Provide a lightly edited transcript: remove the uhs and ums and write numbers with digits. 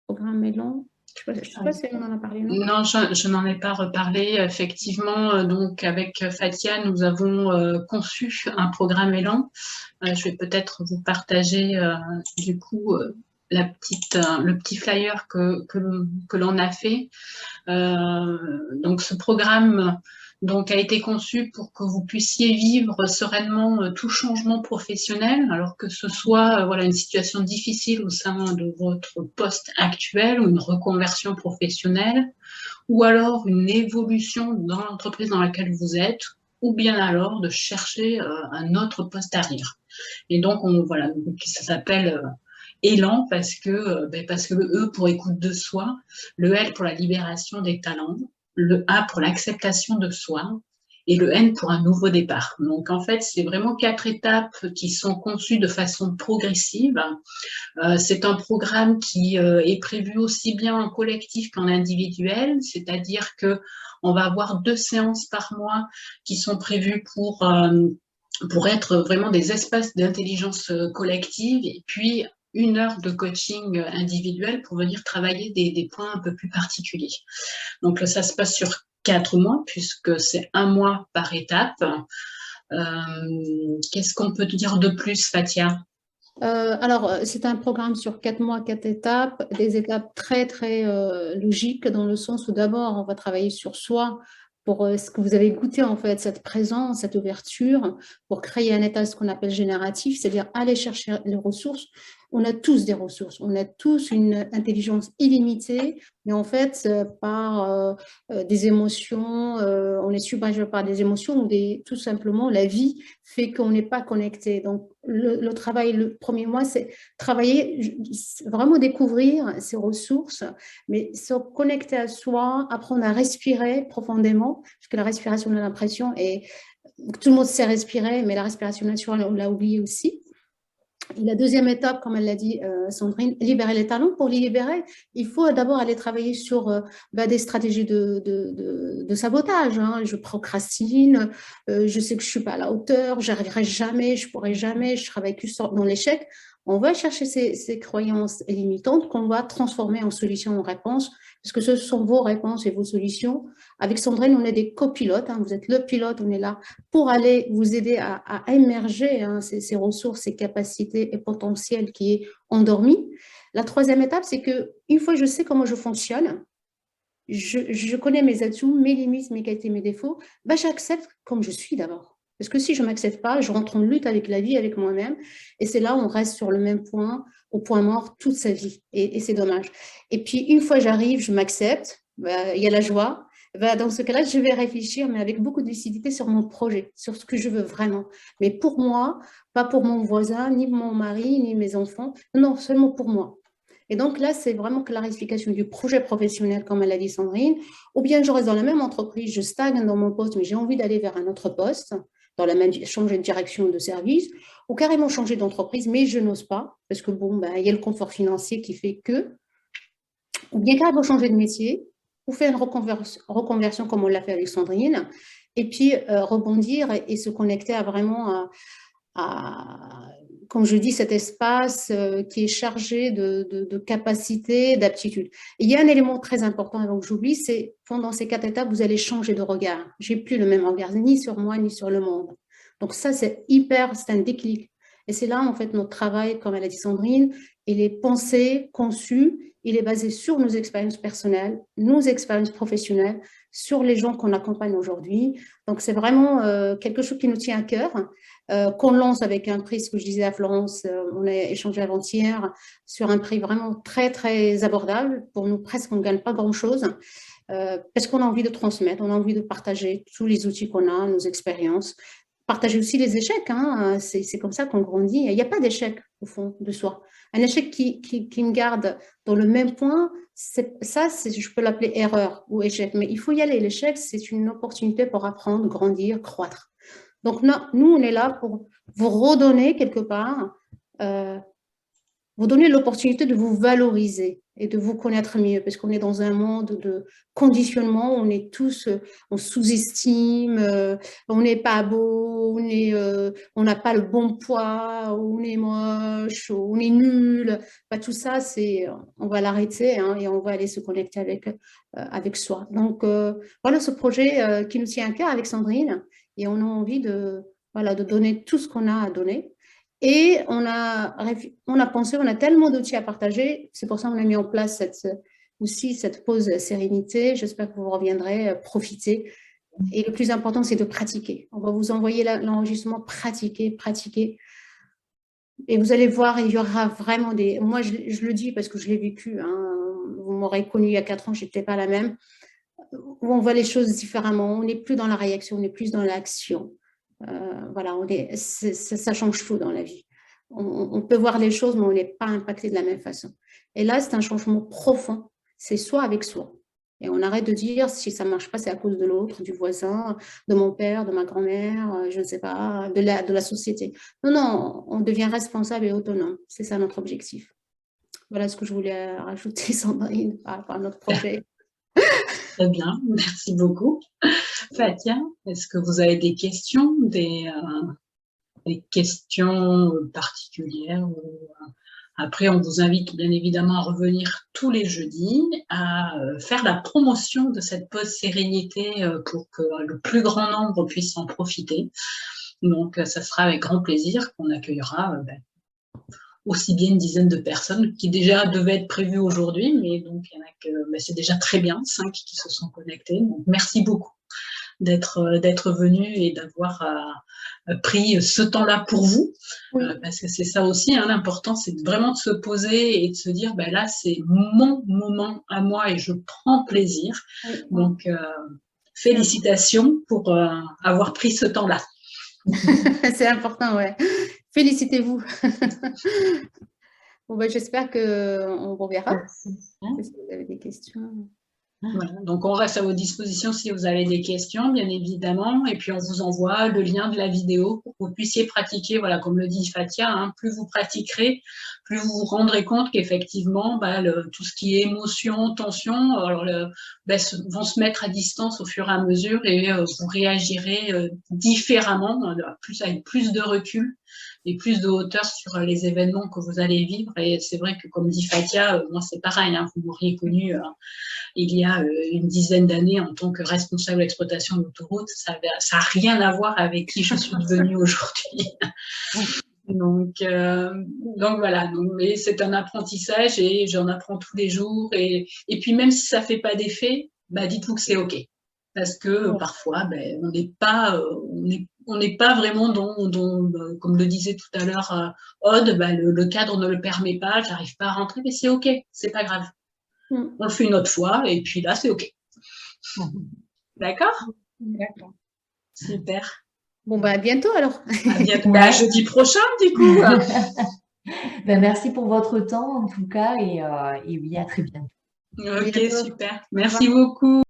Programme Élan. Je sais pas si on en a parlé, non? Non, je n'en ai pas reparlé. Effectivement, donc avec Fatia, nous avons conçu un programme Élan. Je vais peut-être vous partager du coup le petit flyer que l'on a fait. Donc ce programme donc, a été conçu pour que vous puissiez vivre sereinement tout changement professionnel, alors que ce soit voilà, une situation difficile au sein de votre poste actuel ou une reconversion professionnelle, ou alors une évolution dans l'entreprise dans laquelle vous êtes, ou bien alors de chercher un autre poste à rire. Et donc, voilà, ça s'appelle Élan parce que le E pour écoute de soi, le L pour la libération des talents, le A pour l'acceptation de soi et le N pour un nouveau départ. Donc en fait, c'est vraiment 4 étapes qui sont conçues de façon progressive. C'est un programme qui est prévu aussi bien en collectif qu'en individuel, c'est-à-dire que on va avoir 2 séances par mois qui sont prévues pour être vraiment des espaces d'intelligence collective et puis 1 heure de coaching individuel pour venir travailler des points un peu plus particuliers. Donc ça se passe sur 4 mois puisque c'est 1 mois par étape. Qu'est-ce qu'on peut te dire de plus, Fatia? C'est un programme sur 4 mois, 4 étapes, des étapes très, très logiques dans le sens où d'abord, on va travailler sur soi pour ce que vous avez goûté en fait, cette présence, cette ouverture, pour créer un état, ce qu'on appelle génératif, c'est-à-dire aller chercher les ressources. On a tous des ressources, on a tous une intelligence illimitée, mais en fait, des émotions, on est submergé par des émotions ou tout simplement, la vie fait qu'on n'est pas connecté. Donc, le travail, le premier mois, c'est travailler, vraiment découvrir ses ressources, mais se connecter à soi, apprendre à respirer profondément, parce que la respiration, on a l'impression, et tout le monde sait respirer, mais la respiration naturelle, on l'a oublié aussi. Et la deuxième étape, comme elle l'a dit Sandrine, libérer les talents. Pour les libérer, il faut d'abord aller travailler sur des stratégies de sabotage. Hein. Je procrastine, je sais que je ne suis pas à la hauteur, j'arriverai jamais, je ne pourrai jamais, je travaille que dans l'échec. On va chercher ces croyances limitantes qu'on va transformer en solutions, en réponses, parce que ce sont vos réponses et vos solutions. Avec Sandrine, on est des copilotes. Hein. Vous êtes le pilote, on est là pour aller vous aider à émerger hein, ces ressources, ces capacités et potentiels qui est endormi. La troisième étape, c'est que une fois que je sais comment je fonctionne, je connais mes atouts, mes limites, mes qualités, mes défauts, j'accepte comme je suis d'abord. Parce que si je ne m'accepte pas, je rentre en lutte avec la vie, avec moi-même. Et c'est là où on reste sur le même point, au point mort, toute sa vie. Et c'est dommage. Et puis, une fois j'arrive, je m'accepte, il y a la joie. Dans ce cas-là, je vais réfléchir, mais avec beaucoup de lucidité sur mon projet, sur ce que je veux vraiment. Mais pour moi, pas pour mon voisin, ni mon mari, ni mes enfants. Non, seulement pour moi. Et donc là, c'est vraiment clarification du projet professionnel, comme elle a dit Sandrine, ou bien je reste dans la même entreprise, je stagne dans mon poste, mais j'ai envie d'aller vers un autre poste, dans la même, changer de direction de service, ou carrément changer d'entreprise, mais je n'ose pas, parce que bon, il y a le confort financier qui fait que, ou bien carrément changer de métier, ou faire une reconversion comme on l'a fait avec Sandrine, et puis rebondir et se connecter à vraiment comme je dis, cet espace qui est chargé de capacités, d'aptitudes. Il y a un élément très important avant que j'oublie, c'est pendant ces 4 étapes, vous allez changer de regard. J'ai plus le même regard, ni sur moi, ni sur le monde. Donc ça, c'est un déclic. Et c'est là, en fait, notre travail, comme elle a dit Sandrine, il est pensé, conçu, il est basé sur nos expériences personnelles, nos expériences professionnelles, sur les gens qu'on accompagne aujourd'hui. Donc, c'est vraiment quelque chose qui nous tient à cœur, qu'on lance avec un prix, ce que je disais à Florence, on a échangé avant-hier, sur un prix vraiment très, très abordable. Pour nous, presque, on ne gagne pas grand-chose, parce qu'on a envie de transmettre, on a envie de partager tous les outils qu'on a, nos expériences, partager aussi les échecs, hein, c'est comme ça qu'on grandit. Il n'y a pas d'échec au fond de soi. Un échec qui me garde dans le même point, je peux l'appeler erreur ou échec, mais il faut y aller. L'échec, c'est une opportunité pour apprendre, grandir, croître. Donc, nous, on est là pour vous redonner quelque part vous donner l'opportunité de vous valoriser et de vous connaître mieux, parce qu'on est dans un monde de conditionnement, on est tous, on sous-estime, on n'est pas beau, on n'a pas le bon poids, on est moche, on est nul. Bah, tout ça, on va l'arrêter, hein, et on va aller se connecter avec soi. Donc, voilà ce projet qui nous tient à cœur avec Sandrine, et on a envie voilà, de donner tout ce qu'on a à donner. Et on a pensé, on a tellement d'outils à partager, c'est pour ça qu'on a mis en place cette pause sérénité. J'espère que vous reviendrez profiter. Et le plus important, c'est de pratiquer. On va vous envoyer l'enregistrement, pratiquer. Et vous allez voir, il y aura vraiment des... Moi, je le dis parce que je l'ai vécu. Hein. Vous m'aurez connu il y a 4 ans, je n'étais pas la même. Où on voit les choses différemment. On n'est plus dans la réaction, on est plus dans l'action. Voilà, ça change tout dans la vie. On peut voir les choses, mais on n'est pas impacté de la même façon. Et là, c'est un changement profond. C'est soi avec soi. Et on arrête de dire si ça ne marche pas, c'est à cause de l'autre, du voisin, de mon père, de ma grand-mère, je ne sais pas, de la société. Non, non, on devient responsable et autonome. C'est ça notre objectif. Voilà ce que je voulais rajouter, Sandrine, par rapport à notre projet. Très bien, merci beaucoup. Fatia, est-ce que vous avez des questions, des questions particulières? Après, on vous invite bien évidemment à revenir tous les jeudis, à faire la promotion de cette pause sérénité pour que le plus grand nombre puisse en profiter. Donc, ça sera avec grand plaisir qu'on accueillera aussi bien une dizaine de personnes qui déjà devaient être prévues aujourd'hui, mais donc il y en a que c'est déjà très bien, 5 qui se sont connectés. Donc, merci beaucoup d'être venu et d'avoir pris ce temps-là pour vous, oui. Parce que c'est ça aussi, hein, l'important, c'est vraiment de se poser et de se dire, ben là, c'est mon moment à moi et je prends plaisir. Oui. Donc, félicitations pour avoir pris ce temps-là. C'est important, ouais. Félicitez-vous. Bon, ben, j'espère qu'on reverra. Est-ce que vous avez des questions? Voilà, donc on reste à vos dispositions si vous avez des questions, bien évidemment, et puis on vous envoie le lien de la vidéo pour que vous puissiez pratiquer, voilà, comme le dit Fatia, hein, plus vous pratiquerez, plus vous vous rendrez compte qu'effectivement, tout ce qui est émotion, tension, alors vont se mettre à distance au fur et à mesure et vous réagirez différemment, avec plus de recul et plus de hauteur sur les événements que vous allez vivre. Et c'est vrai que, comme dit Fatia, moi c'est pareil, hein, vous m'auriez connu il y a une dizaine d'années en tant que responsable d'exploitation d'autoroute, ça n'a rien à voir avec qui je suis devenue aujourd'hui. Donc voilà, mais c'est un apprentissage et j'en apprends tous les jours. Et puis même si ça ne fait pas d'effet, dites-vous que c'est OK. Parce que parfois, on n'est pas vraiment dans comme le disait tout à l'heure Aude, le cadre ne le permet pas, j'arrive pas à rentrer, mais c'est OK, c'est pas grave. On le fait une autre fois et puis là, c'est OK. D'accord? D'accord. Super. Bon, à bientôt alors. À bientôt. Jeudi prochain, du coup. Merci pour votre temps en tout cas et oui, à très bientôt. OK, super. Merci beaucoup.